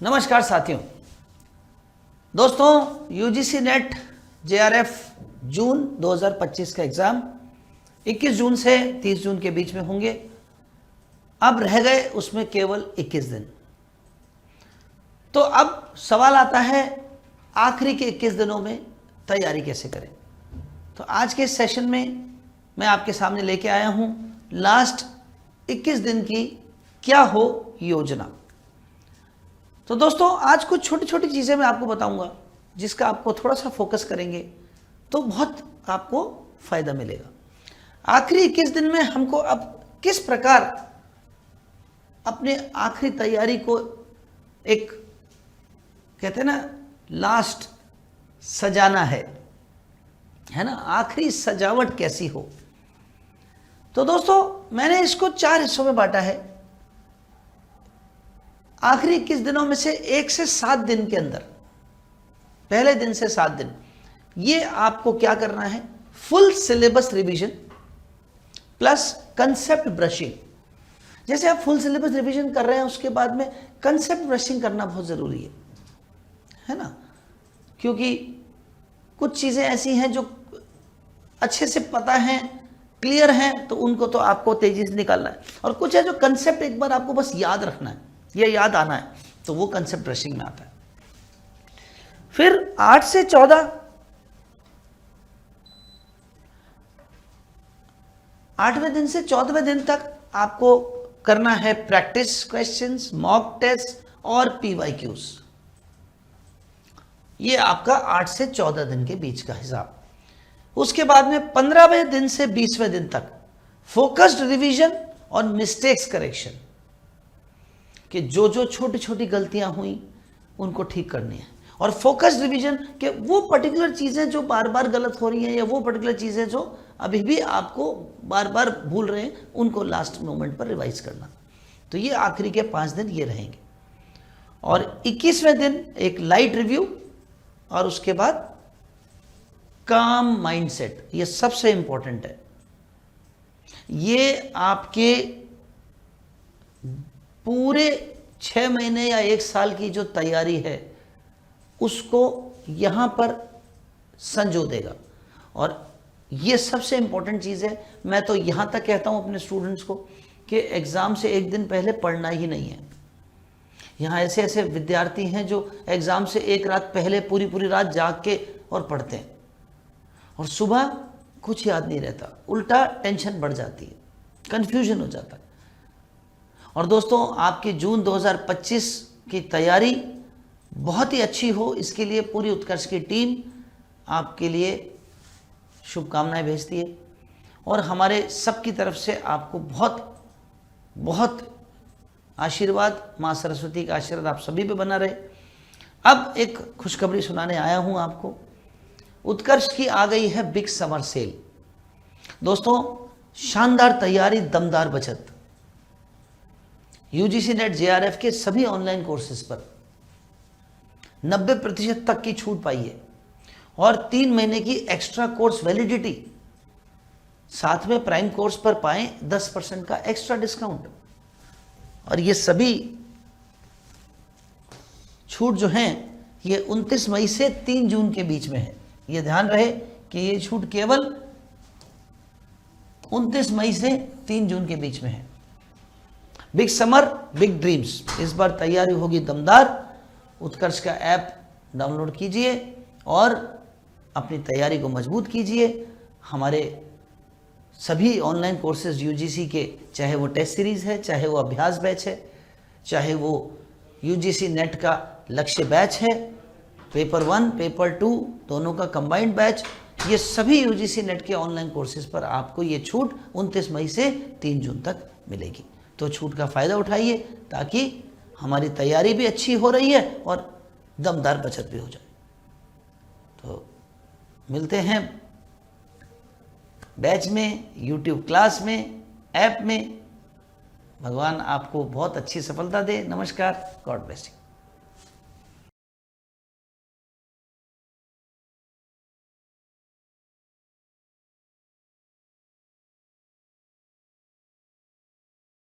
नमस्कार साथियों, दोस्तों यूजीसी नेट जेआरएफ जून 2025 का एग्ज़ाम 21 जून से 30 जून के बीच में होंगे। अब रह गए उसमें केवल 21 दिन। तो अब सवाल आता है आखिरी के 21 दिनों में तैयारी कैसे करें। तो आज के इस सेशन में मैं आपके सामने लेके आया हूं लास्ट 21 दिन की क्या हो योजना। तो दोस्तों आज कुछ छोटी छोटी चीज़ें मैं आपको बताऊंगा जिसका आपको थोड़ा सा फोकस करेंगे तो बहुत आपको फायदा मिलेगा। आखिरी 21 दिन में हमको अब किस प्रकार अपने आखिरी तैयारी को एक कहते हैं ना लास्ट सजाना है ना, आखिरी सजावट कैसी हो। तो दोस्तों मैंने इसको 4 हिस्सों में बांटा है। आखिरी 21 दिनों में से 1 से 7 दिन के अंदर, पहले दिन से 7 दिन, ये आपको क्या करना है, full syllabus revision plus concept brushing. जैसे आप फुल सिलेबस रिवीजन कर रहे हैं उसके बाद में कंसेप्ट ब्रशिंग करना बहुत ज़रूरी है ना, क्योंकि कुछ चीज़ें ऐसी हैं जो अच्छे से पता हैं, क्लियर हैं, तो उनको तो आपको तेजी से निकालना है, और कुछ है जो कंसेप्ट एक बार आपको बस याद रखना है, ये याद आना है, तो वो कंसेप्ट ब्रशिंग में आता है। फिर 8 से 14, 8वें दिन से 14वें दिन तक आपको करना है प्रैक्टिस क्वेश्चंस, मॉक टेस्ट और पीवाईक्यूज। ये आपका 8 से 14 दिन के बीच का हिसाब। उसके बाद में 15वें दिन से 20वें दिन तक फोकस्ड रिवीजन और मिस्टेक्स करेक्शन, कि जो जो छोटी छोटी गलतियां हुई उनको ठीक करनी है, और फोकस्ड रिवीजन के वो पर्टिकुलर चीज़ें जो बार बार गलत हो रही हैं या वो पर्टिकुलर चीज़ें जो अभी भी आपको बार बार भूल रहे हैं उनको लास्ट मोमेंट पर रिवाइज करना। तो ये आखिरी के 5 दिन ये रहेंगे, और 21वें दिन एक लाइट रिव्यू, और उसके बाद काम माइंडसेट। ये सबसे इंपॉर्टेंट है। ये आपके पूरे 6 महीने या 1 साल की जो तैयारी है उसको यहां पर संजो देगा, और ये सबसे इंपॉर्टेंट चीज़ है। मैं तो यहां तक कहता हूं अपने स्टूडेंट्स को कि एग्ज़ाम से 1 दिन पहले पढ़ना ही नहीं है। यहाँ ऐसे ऐसे विद्यार्थी हैं जो एग्ज़ाम से 1 रात पहले पूरी पूरी रात जाग के और पढ़ते हैं, और सुबह कुछ याद नहीं रहता, उल्टा टेंशन बढ़ जाती है, कन्फ्यूजन हो जाता है। और दोस्तों आपकी जून 2025 की तैयारी बहुत ही अच्छी हो, इसके लिए पूरी उत्कर्ष की टीम आपके लिए शुभकामनाएं भेजती है, और हमारे सबकी तरफ से आपको बहुत बहुत आशीर्वाद, माँ सरस्वती का आशीर्वाद आप सभी पे बना रहे। अब एक खुशखबरी सुनाने आया हूँ आपको। उत्कर्ष की आ गई है बिग समर सेल। दोस्तों शानदार तैयारी, दमदार बचत। यूजीसी नेट जेआरएफ के सभी ऑनलाइन कोर्सेज पर 90% तक की छूट पाइए, और 3 महीने की एक्स्ट्रा कोर्स वैलिडिटी, साथ में प्राइम कोर्स पर पाएं 10% का एक्स्ट्रा डिस्काउंट। और ये सभी छूट जो हैं ये 29 मई से 3 जून के बीच में है। ये ध्यान रहे कि ये छूट केवल 29 मई से 3 जून के बीच में है। बिग समर बिग ड्रीम्स, इस बार तैयारी होगी दमदार। उत्कर्ष का ऐप डाउनलोड कीजिए और अपनी तैयारी को मजबूत कीजिए। हमारे सभी ऑनलाइन कोर्सेज यूजीसी के, चाहे वो टेस्ट सीरीज़ है, चाहे वो अभ्यास बैच है, चाहे वो यूजीसी नेट का लक्ष्य बैच है, पेपर 1 पेपर 2 दोनों का कंबाइंड बैच, ये सभी यूजीसी नेट के ऑनलाइन कोर्सेज पर आपको ये छूट 29 मई से 3 जून तक मिलेगी। तो छूट का फ़ायदा उठाइए ताकि हमारी तैयारी भी अच्छी हो रही है और दमदार बचत भी हो जाए। तो मिलते हैं बैच में, यूट्यूब क्लास में, ऐप में। भगवान आपको बहुत अच्छी सफलता दे। नमस्कार, गॉड ब्लेस यू।